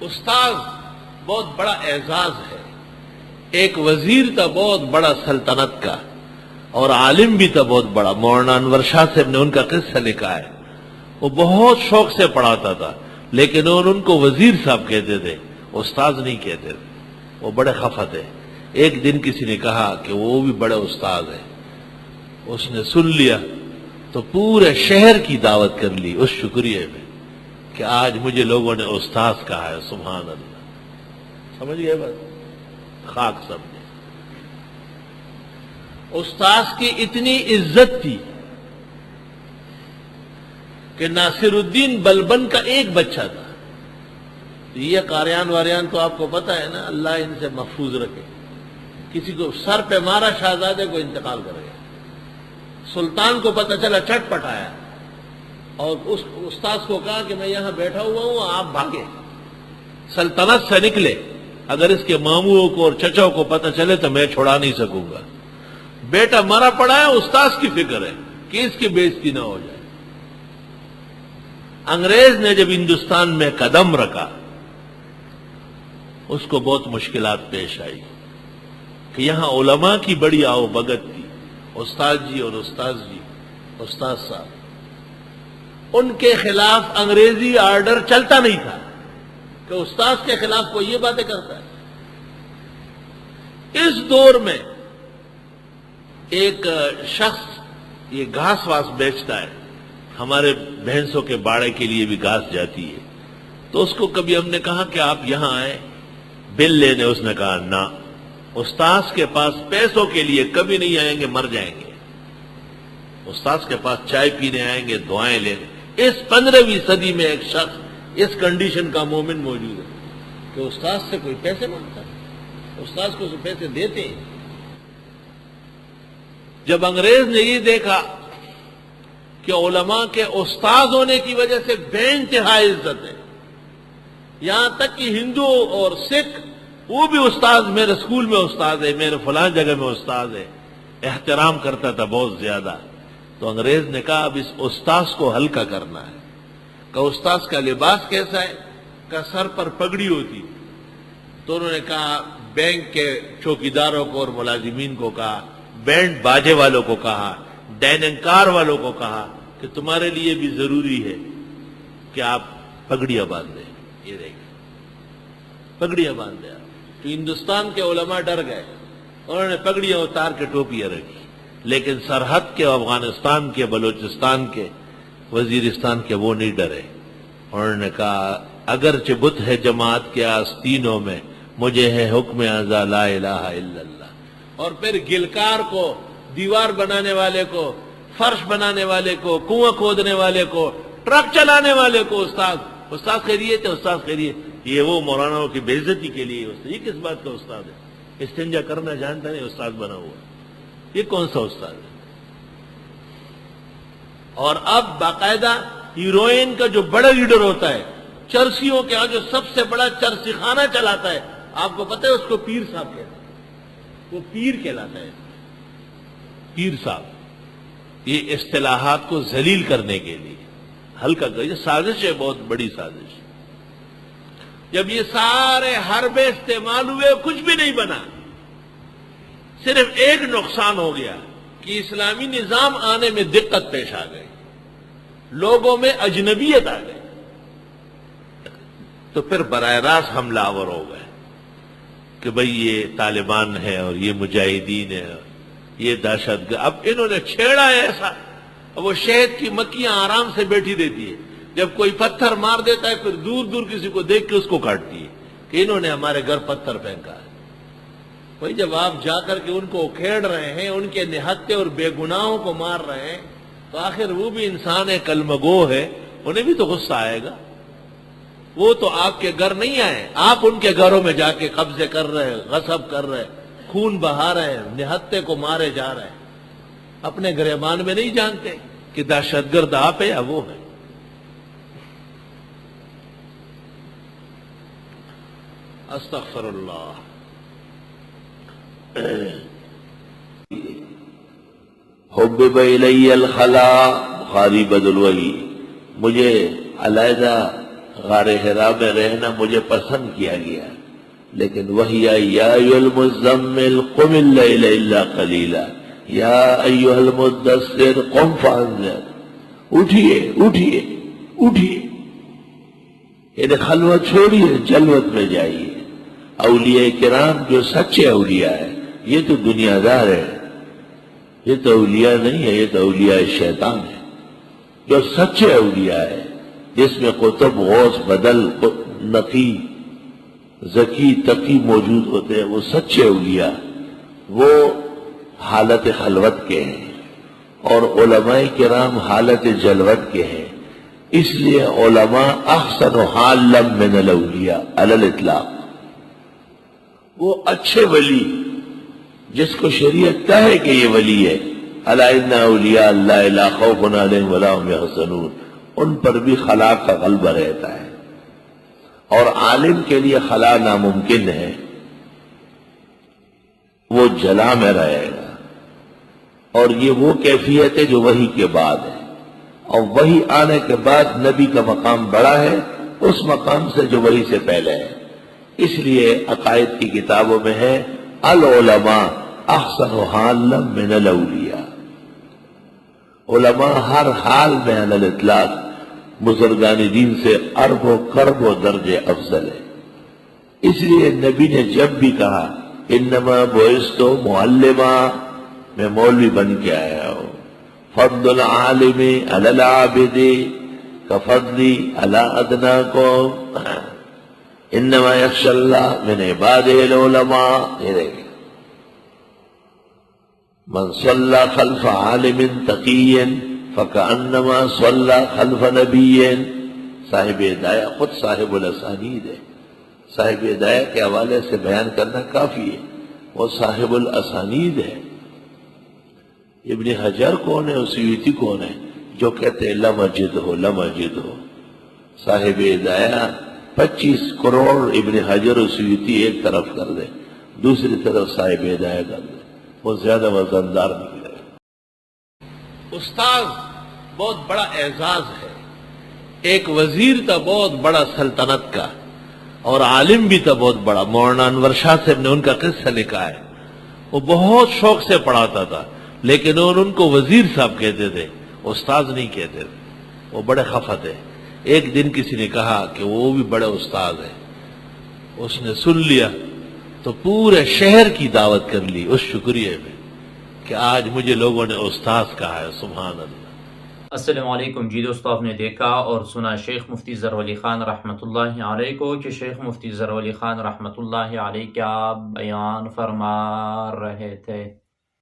استاد بہت بڑا اعزاز ہے. ایک وزیر تھا بہت بڑا سلطنت کا، اور عالم بھی تھا بہت بڑا. مولانا انور شاہ صاحب نے ان کا قصہ لکھا ہے. وہ بہت شوق سے پڑھاتا تھا، لیکن ان کو وزیر صاحب کہتے تھے، استاد نہیں کہتے تھے. وہ بڑے خفا تھے. ایک دن کسی نے کہا کہ وہ بھی بڑے استاد ہیں. اس نے سن لیا تو پورے شہر کی دعوت کر لی اس شکریہ میں کہ آج مجھے لوگوں نے استاد کہا ہے. سبحان اللہ. سمجھ گئے بس؟ خاک سمجھے. استاد کی اتنی عزت تھی کہ ناصر الدین بلبن کا ایک بچہ تھا. یہ قاریان واریان تو آپ کو پتا ہے نا، اللہ ان سے محفوظ رکھے. کسی کو سر پہ مارا، شہزادے کو انتقال کر گیا. سلطان کو پتہ چلا، چٹ پٹ آیا اور اس استاذ کو کہا کہ میں یہاں بیٹھا ہوا ہوں، آپ بھاگے، سلطنت سے نکلے. اگر اس کے ماموں کو اور چچا کو پتہ چلے تو میں چھڑا نہیں سکوں گا. بیٹا مرا پڑا ہے، استاذ کی فکر ہے کہ اس کی بےزتی نہ ہو جائے. انگریز نے جب ہندوستان میں قدم رکھا، اس کو بہت مشکلات پیش آئی کہ یہاں علماء کی بڑی آؤ بگت تھی. استاد جی اور استاد جی، استاد صاحب، ان کے خلاف انگریزی آرڈر چلتا نہیں تھا کہ استاد کے خلاف کوئی یہ باتیں کرتا ہے. اس دور میں ایک شخص یہ گھاس واس بیچتا ہے، ہمارے بھینسوں کے باڑے کے لیے بھی گھاس جاتی ہے. تو اس کو کبھی ہم نے کہا کہ آپ یہاں آئے بل لینے. اس نے کہا نہ، استاذ کے پاس پیسوں کے لیے کبھی نہیں آئیں گے، مر جائیں گے. استاذ کے پاس چائے پینے آئیں گے، دعائیں لینے. اس 15ویں صدی میں ایک شخص اس کنڈیشن کا مومن موجود ہے کہ استاذ سے کوئی پیسے مانگتا ہے، استاذ کو پیسے دیتے ہیں. جب انگریز نے یہ دیکھا کہ علماء کے استاد ہونے کی وجہ سے بے انتہا عزت ہے، یہاں تک کہ ہندو اور سکھ وہ بھی استاد، میرے اسکول میں استاد ہے، میرے فلاں جگہ میں استاد ہے، احترام کرتا تھا بہت زیادہ. تو انگریز نے کہا اب اس استاذ کو ہلکا کرنا ہے. کہ استاذ کا لباس کیسا ہے؟ کہ سر پر پگڑی ہوتی. تو انہوں نے کہا بینک کے چوکیداروں کو اور ملازمین کو کہا، بینڈ باجے والوں کو کہا، ڈیننکار والوں کو کہا کہ تمہارے لیے بھی ضروری ہے کہ آپ پگڑیاں باندھیں. یہ دیکھیں، پگڑیاں باندھیں. تو ہندوستان کے علماء ڈر گئے، انہوں نے پگڑیاں اتار کے ٹوپیاں رکھی. لیکن سرحد کے، افغانستان کے، بلوچستان کے، وزیرستان کے وہ نہیں ڈرے. انہوں نے کہا اگرچہ بت ہے جماعت کے آستینوں میں، مجھے ہے حکم ازا لا الہ الا اللہ. اور پھر گلکار کو، دیوار بنانے والے کو، فرش بنانے والے کو، کنواں کھودنے والے کو، ٹرک چلانے والے کو استاد خیریت ہے، استاد خیریت. یہ وہ مولاناؤں کی بے عزتی کے لیے استاد. یہ کس بات کا استاد ہے؟ استنجا کرنا جانتا نہیں، استاد بنا ہوا. یہ کون سا استاد ہے؟ اور اب باقاعدہ ہیروئن کا جو بڑا لیڈر ہوتا ہے، چرسیوں کے ہاں جو سب سے بڑا چرسی خانہ چلاتا ہے، آپ کو پتہ ہے اس کو پیر صاحب کہتے ہیں. وہ پیر کہلاتا ہے، پیر صاحب. یہ اصطلاحات کو ذلیل کرنے کے لیے ہلکا کر، یہ سازش ہے، بہت بڑی سازش. جب یہ سارے حربے استعمال ہوئے کچھ بھی نہیں بنا. صرف ایک نقصان ہو گیا کہ اسلامی نظام آنے میں دقت پیش آ گئی، لوگوں میں اجنبیت آ گئی. تو پھر براہ راست حملہ آور ہو گئے کہ بھئی یہ طالبان ہے اور یہ مجاہدین ہے، یہ دہشت گرد. اب انہوں نے چھیڑا ہے ایسا. اب وہ شہد کی مکھیاں آرام سے بیٹھی دیتی ہے، جب کوئی پتھر مار دیتا ہے پھر دور دور کسی کو دیکھ کے اس کو کاٹتی ہے کہ انہوں نے ہمارے گھر پتھر پھینکا ہے. بھئی جب آپ جا کر کے ان کو اکھیڑ رہے ہیں، ان کے نہتے اور بے گناہوں کو مار رہے ہیں، تو آخر وہ بھی انسان ہے، کلمہ گو ہے، انہیں بھی تو غصہ آئے گا. وہ تو آپ کے گھر نہیں آئے، آپ ان کے گھروں میں جا کے قبضے کر رہے، غصب کر رہے، خون بہا رہے، نہتے کو مارے جا رہے. اپنے گریبان میں نہیں جانتے کہ دہشت گرد آپ ہے یا وہ ہے. استغفر اللہ. حبب الی الخلا، بخاری بدلوئی، مجھے علیحدہ غار حرا میں رہنا مجھے پسند کیا گیا، لیکن وہی آئی یا ایھا المزمل قم اللیل الا قلیلا یا ایھا المدثر قم فانذر، اٹھیے اٹھیے اٹھیے، یعنی خلوت چھوڑیے، جلوت میں جائیے۔ اولیاء کرام جو سچے اولیاء ہیں یہ تو دنیا دار ہے، یہ تو اولیاء نہیں ہے، یہ تو اولیاء شیطان ہے۔ جو سچے اولیاء ہے جس میں قطب غوث بدل نقی ذکی تقی موجود ہوتے ہیں، وہ سچے اولیاء وہ حالت خلوت کے ہیں، اور علماء کرام حالت جلوت کے ہیں۔ اس لیے علماء احسن حالا من الاولیاء علی الاطلاق۔ وہ اچھے ولی جس کو شریعت کہے کہ یہ ولی ہے، الا ان اولیاء اللہ لا خوف علیہم ولا هم یحزنون، ان پر بھی خلا کا غلبہ رہتا ہے۔ اور عالم کے لیے خلا ناممکن ہے، وہ جلا میں رہے گا، اور یہ وہ کیفیت ہے جو وحی کے بعد ہے، اور وحی آنے کے بعد نبی کا مقام بڑا ہے اس مقام سے جو وحی سے پہلے ہے۔ اس لیے عقائد کی کتابوں میں ہے العلماء احسن حالا من الاولیاء، علماء ہر حال میں علی الاطلاق بزرگان دین سے ارب و کرب و درجے افضل ہے۔ اس لیے نبی نے جب بھی کہا انما بعثت معلما، میں مولوی بن کے آیا ہوں، فضل العالم علی العابد کفضلی علی ادناکم، انما یخشی اللہ من عبادہ العلماء۔ یہ دیکھیں، من صلی خلف عالم تقی فکأنما صلی خلف نبی۔ صاحب ہدایہ خود صاحب الاسانید ہے، صاحب ہدایہ کے حوالے سے بیان کرنا کافی ہے، وہ صاحب الاسانید ہے۔ ابن حجر کون ہے، سیوطی کون ہے جو کہتے ہیں لمجد ہو لمجد ہو؟ صاحب ہدایہ 25 کروڑ ابن حجر و سیوطی ایک طرف کر دے، دوسری طرف صاحب ہدایہ کر دے، وہ زیادہ وزندار نکلے۔ استاد بہت بڑا اعزاز ہے، ایک وزیر تھا بہت بڑا سلطنت کا، اور عالم بھی تھا بہت بڑا۔ مولانا انور شاہ صاحب نے ان کا قصہ لکھا ہے، وہ بہت شوق سے پڑھاتا تھا، لیکن ان کو وزیر صاحب کہتے تھے، استاد نہیں کہتے تھے، وہ بڑے خفا تھے۔ ایک دن کسی نے کہا کہ وہ بھی بڑے استاد ہیں، اس نے سن لیا تو پورے شہر کی دعوت کر لی اس شکریہ میں کہ آج مجھے لوگوں نے استاد کہا ہے۔ سبحان اللہ۔ السلام علیکم جی دوستو، آپ نے دیکھا اور سنا شیخ مفتی ظہر ولی خان رحمۃ اللہ علیہ کو کہ شیخ مفتی ظہر ولی خان رحمۃ اللہ علیہ کیا بیان فرما رہے تھے۔